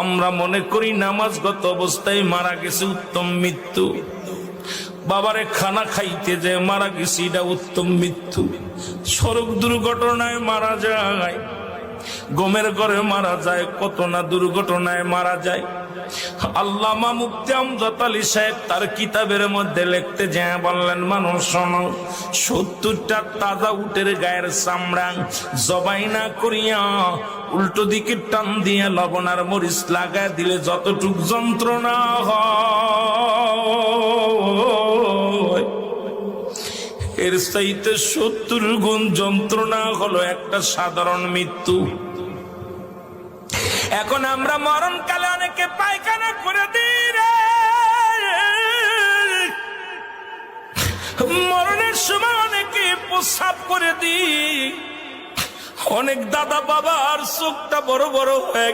আমরা মনে করি নামাজগত অবস্থায় মারা গেছে উত্তম মৃত্যু, বাবারে খানা খাইতে যে মারা গেছে এটা উত্তম মৃত্যু। সড়ক দুর্ঘটনায় মারা যায়, গমের ঘরে মারা যায়, কত না দুর্ঘটনায় মারা যায়। আল্লামা মুফতি আমজাদ আলী সাহেব তার কিতাবের মধ্যে লিখতে যায় বললেন, মানুষ শোনো, 70টা তাজা উটের গায়ের চামড়া জবাই না করিয়া উল্টো দিকে টান দিয়ে লবণ আর মরিচ লাগায় দিলে যতটুক যন্ত্রণা হয়, এর চাইতে 70 গুণ যন্ত্রণা হলো একটা সাধারণ মৃত্যু। এখন আমরা মরণকালে অনেকে পায়খানা করে দিই রে, মরণের সময় অনেকে প্রস্রাব করে দিই। অনেক দাদা বাবার চোখটা বড় বড় হয়ে